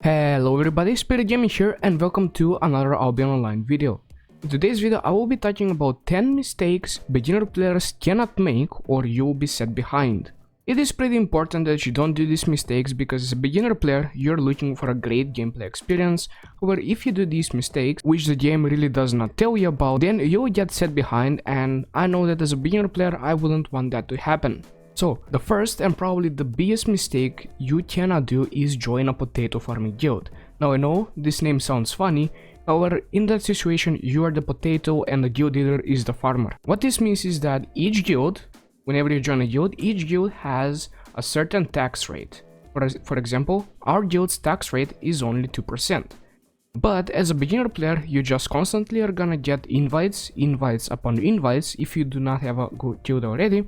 Hello everybody, SpiritGaming here and welcome to another Albion Online video. In today's video I will be talking about 10 mistakes beginner players cannot make or you will be set behind. It is pretty important that you don't do these mistakes because as a beginner player you're looking for a great gameplay experience. However, if you do these mistakes, which the game really does not tell you about, then you will get set behind, and I know that as a beginner player I wouldn't want that to happen. So, the first and probably the biggest mistake you cannot do is join a potato farming guild. Now I know this name sounds funny, however in that situation you are the potato and the guild leader is the farmer. What this means is that each guild, whenever you join a guild, each guild has a certain tax rate. For example, our guild's tax rate is only 2%. But as a beginner player, you just constantly are gonna get invites upon invites if you do not have a good guild already.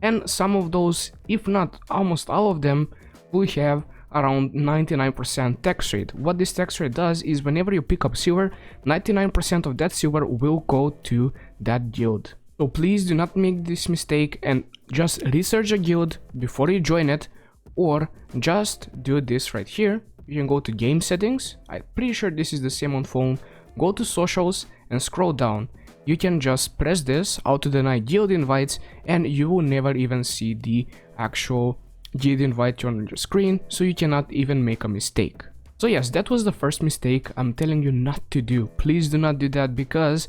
And some of those, if not almost all of them, will have around 99% tax rate. What this tax rate does is whenever you pick up silver, 99% of that silver will go to that guild. So please do not make this mistake and just research a guild before you join it, or just do this right here. You can go to game settings, I'm pretty sure this is the same on phone, go to socials and scroll down. You can just press this, auto deny guild invites, and you will never even see the actual guild invite on your screen, so you cannot even make a mistake. So yes, that was the first mistake I'm telling you not to do. Please do not do that, because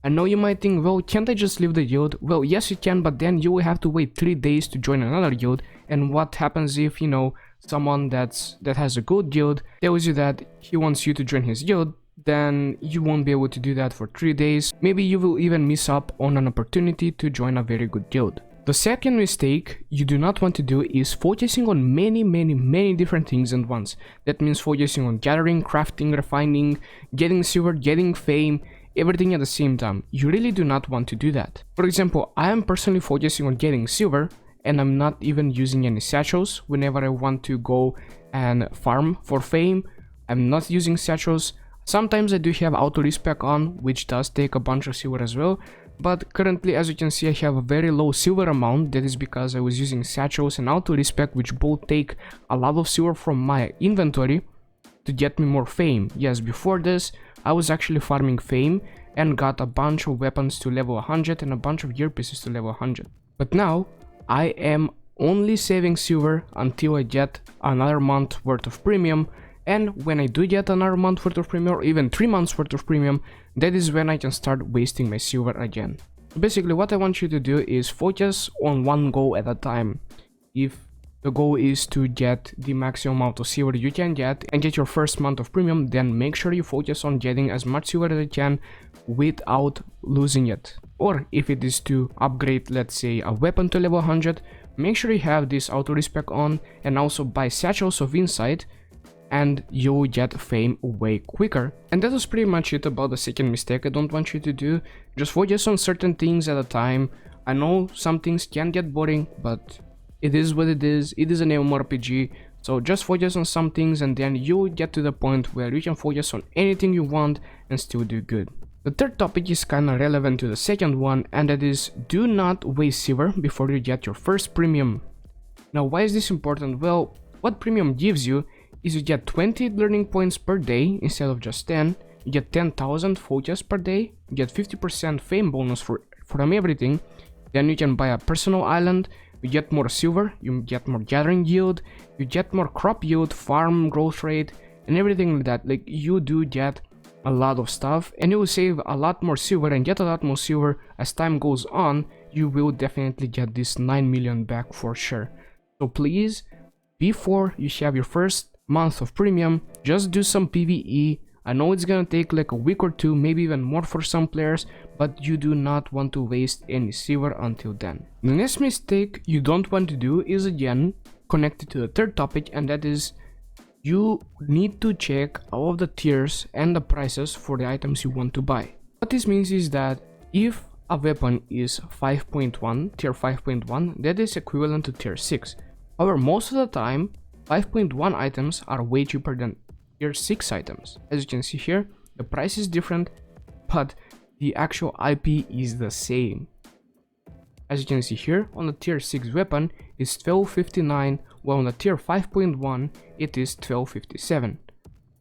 I know you might think, well, can't I just leave the guild? Well, yes you can, but then you will have to wait 3 days to join another guild. And what happens if, you know, someone that has a good guild tells you that he wants you to join his guild? Then you won't be able to do that for 3 days. Maybe you will even miss up on an opportunity to join a very good guild. The second mistake you do not want to do is focusing on many different things at once. That means focusing on gathering, crafting, refining, getting silver, getting fame, everything at the same time. You really do not want to do that. For example, I am personally focusing on getting silver, and I'm not even using any satchels whenever I want to go and farm for fame. I'm not using satchels. Sometimes I do have auto respec on, which does take a bunch of silver as well, but currently, as you can see, I have a very low silver amount. That is because I was using satchels and auto respec, which both take a lot of silver from my inventory to get me more fame. Yes, before this I was actually farming fame and got a bunch of weapons to level 100 and a bunch of gear pieces to level 100. But now I am only saving silver until I get another month worth of premium. And when I do get another month worth of premium, or even 3 months worth of premium, that is when I can start wasting my silver again. Basically, what I want you to do is focus on one goal at a time. If the goal is to get the maximum amount of silver you can get and get your first month of premium, then make sure you focus on getting as much silver as you can without losing it. Or if it is to upgrade, let's say, a weapon to level 100, make sure you have this auto respec on and also buy satchels of insight, and you'll get fame way quicker. And that was pretty much it about the second mistake I don't want you to do. Just focus on certain things at a time. I know some things can get boring, but it is what it is. It is an MMORPG, so just focus on some things and then you'll get to the point where you can focus on anything you want and still do good. The third topic is kinda relevant to the second one, and that is do not waste silver before you get your first premium. Now, why is this important? Well, what premium gives you is you get 20 learning points per day instead of just 10, you get 10,000 focus per day, you get 50% fame bonus from everything, then you can buy a personal island, you get more silver, you get more gathering yield, you get more crop yield, farm growth rate, and everything like that. Like, you do get a lot of stuff, and you will save a lot more silver and get a lot more silver as time goes on. You will definitely get this 9 million back for sure. So please, before you have your first month of premium, just do some PvE. I know it's gonna take like a week or two, maybe even more for some players, but you do not want to waste any silver until then. The next mistake you don't want to do is again connected to the third topic, and that is you need to check all of the tiers and the prices for the items you want to buy. What this means is that if a weapon is 5.1, tier 5.1, that is equivalent to tier 6. However, most of the time 5.1 items are way cheaper than tier 6 items. As you can see here, the price is different, but the actual IP is the same. As you can see here, on the tier 6 weapon is 1259, while on the tier 5.1 it is 1257.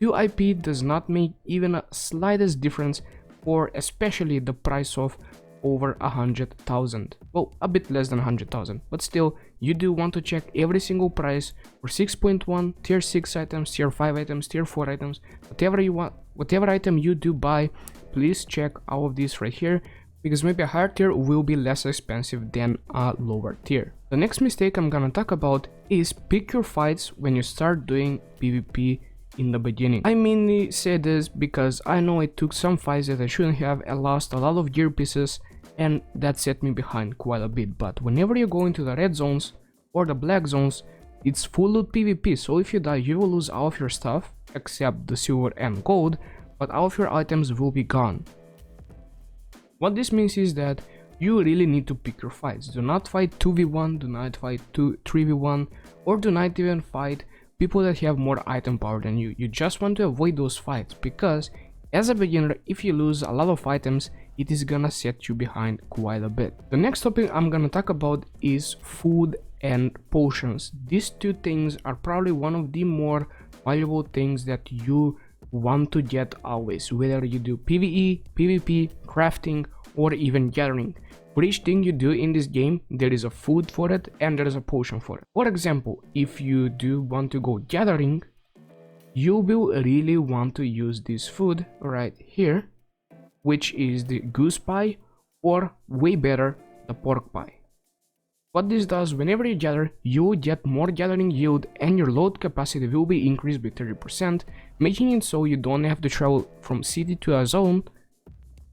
2IP does not make even a slightest difference for especially the price of over 100,000. Well, a bit less than 100,000, but still, you do want to check every single price for 6.1, tier 6 items, tier 5 items, tier 4 items, whatever you want, whatever item you do buy, please check all of these right here, because maybe a higher tier will be less expensive than a lower tier. The next mistake I'm gonna talk about is pick your fights when you start doing PvP in the beginning. I mainly say this because I know I took some fights that I shouldn't have and lost a lot of gear pieces, and that set me behind quite a bit. But whenever you go into the red zones or the black zones, it's full loot PvP, so if you die you will lose all of your stuff except the silver and gold, but all of your items will be gone. What this means is that you really need to pick your fights. Do not fight 2v1, do not fight 3v1, or do not even fight people that have more item power than you. You just want to avoid those fights, because as a beginner, if you lose a lot of items, it is gonna set you behind quite a bit. The next topic I'm gonna talk about is food and potions. These two things are probably one of the more valuable things that you want to get always, whether you do PvE, PvP, crafting, or even gathering. For each thing you do in this game, there is a food for it and there is a potion for it. For example, if you do want to go gathering, you will really want to use this food right here, which is the goose pie, or way better, the pork pie. What this does, whenever you gather, you will get more gathering yield and your load capacity will be increased by 30%, making it so you don't have to travel from city to a zone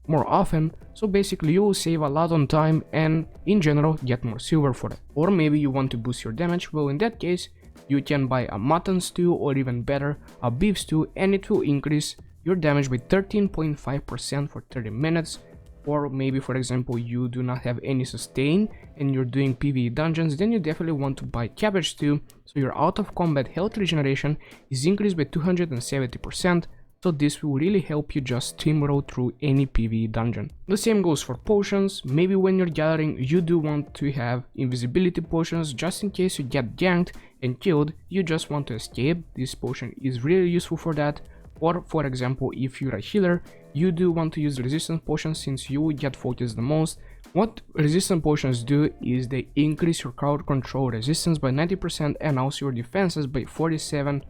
more often, so basically you will save a lot on time and in general get more silver for it. Or maybe you want to boost your damage, well in that case you can buy a mutton stew, or even better, a beef stew, and it will increase your damage by 13.5% for 30 minutes. Or maybe, for example, you do not have any sustain and you're doing PvE dungeons, then you definitely want to buy cabbage stew, so your out of combat health regeneration is increased by 270%, so this will really help you just steamroll through any PvE dungeon. The same goes for potions. Maybe when you're gathering, you do want to have invisibility potions just in case you get ganked and killed, you just want to escape. This potion is really useful for that. Or for example, if you're a healer, you do want to use resistance potions since you will get focused the most. What resistance potions do is they increase your crowd control resistance by 90% and also your defenses by 47%.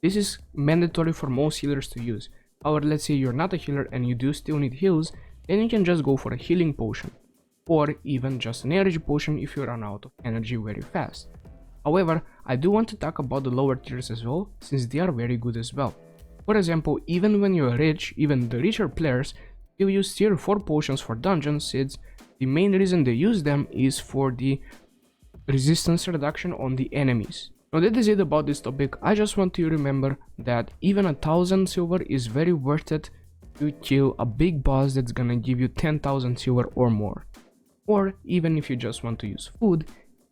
This is mandatory for most healers to use. However, let's say you're not a healer and you do still need heals, then you can just go for a healing potion, or even just an energy potion if you run out of energy very fast. However, I do want to talk about the lower tiers as well, since they are very good as well. For example, even when you're rich, even the richer players still use tier 4 potions for dungeons, since the main reason they use them is for the resistance reduction on the enemies. Now that is it about this topic. I just want you to remember that even 1000 silver is very worth it to kill a big boss that's gonna give you 10,000 silver or more. Or even if you just want to use food,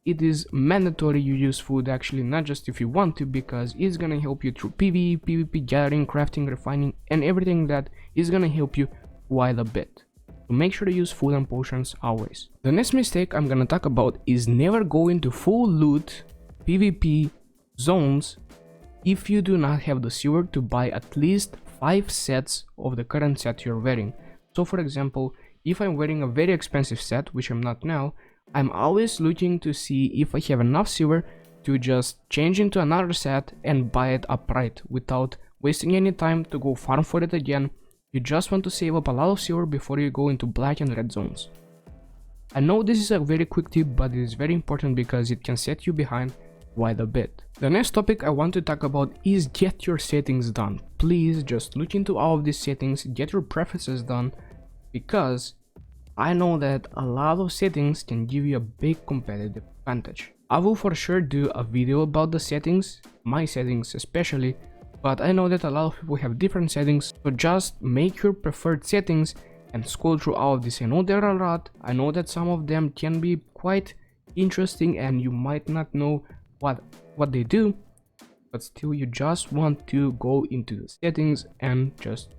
it is mandatory you use food, actually, not just if you want to, because it's gonna help you through PvE, PvP, gathering, crafting, refining, and everything that is gonna help you quite a bit. So make sure to use food and potions always. The next mistake I'm gonna talk about is never go into full loot PvP zones if you do not have the silver to buy at least 5 sets of the current set you're wearing. So for example, if I'm wearing a very expensive set, which I'm not now, I'm always looking to see if I have enough silver to just change into another set and buy it upright without wasting any time to go farm for it again. You just want to save up a lot of silver before you go into black and red zones. I know this is a very quick tip, but it is very important because it can set you behind quite a bit. The next topic I want to talk about is get your settings done. Please just look into all of these settings, get your preferences done, because I know that a lot of settings can give you a big competitive advantage. I will for sure do a video about the settings, my settings especially, but I know that a lot of people have different settings, so just make your preferred settings and scroll through all of this. I know there are a lot, I know that some of them can be quite interesting and you might not know what they do, but still you just want to go into the settings and just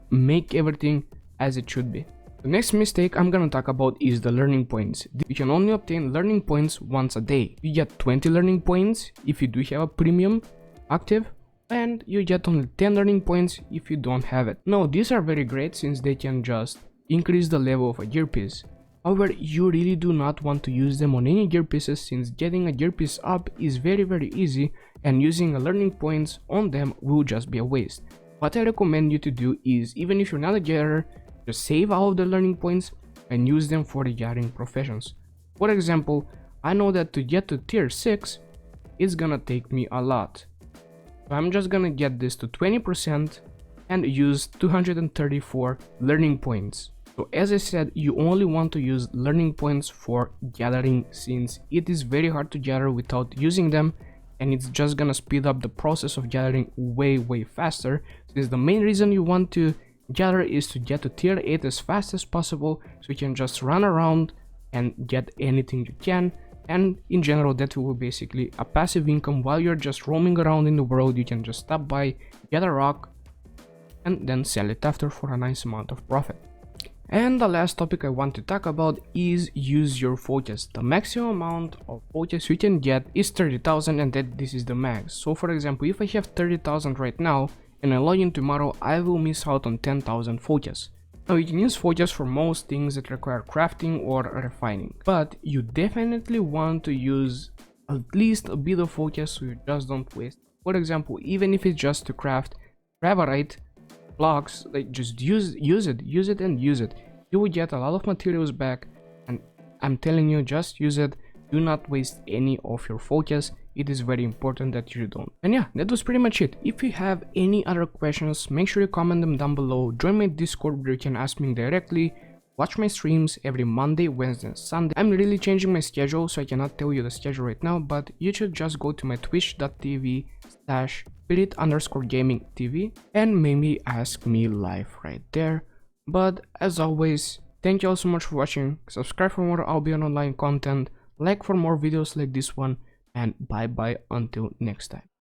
make everything as it should be. The next mistake I'm gonna talk about is the learning points. You can only obtain learning points once a day. You get 20 learning points if you do have a premium active, and you get only 10 learning points if you don't have it. Now these are very great since they can just increase the level of a gear piece. However, you really do not want to use them on any gear pieces since getting a gear piece up is very easy and using a learning points on them will just be a waste. What I recommend you to do is, even if you're not a getter, just save all of the learning points and use them for the gettering professions. For example, I know that to get to tier 6, it's gonna take me a lot. So I'm just gonna get this to 20% and use 234 learning points. So as I said, you only want to use learning points for gathering since it is very hard to gather without using them, and it's just gonna speed up the process of gathering way faster, since the main reason you want to gather is to get to tier 8 as fast as possible so you can just run around and get anything you can, and in general that will be basically a passive income while you're just roaming around in the world. You can just stop by, get a rock, and then sell it after for a nice amount of profit. And the last topic I want to talk about is use your focus. The maximum amount of focus you can get is 30,000, and this is the max. So for example, if I have 30,000 right now and I log in tomorrow, I will miss out on 10,000 focus. Now you can use focus for most things that require crafting or refining, but you definitely want to use at least a bit of focus so you just don't waste. For example, even if it's just to craft gravarite blocks, like just use it. You will get a lot of materials back, and I'm telling you, just use it. Do not waste any of your focus. It is very important that you don't. And yeah, that was pretty much it. If you have any other questions, make sure you comment them down below. Join my Discord where you can ask me directly. Watch my streams every Monday, Wednesday and Sunday. I'm really changing my schedule, so I cannot tell you the schedule right now, but you should just go to my twitch.tv/spirit_gaming TV and maybe ask me live right there. But as always, thank you all so much for watching. Subscribe for more Albion online content, like for more videos like this one, and bye bye until next time.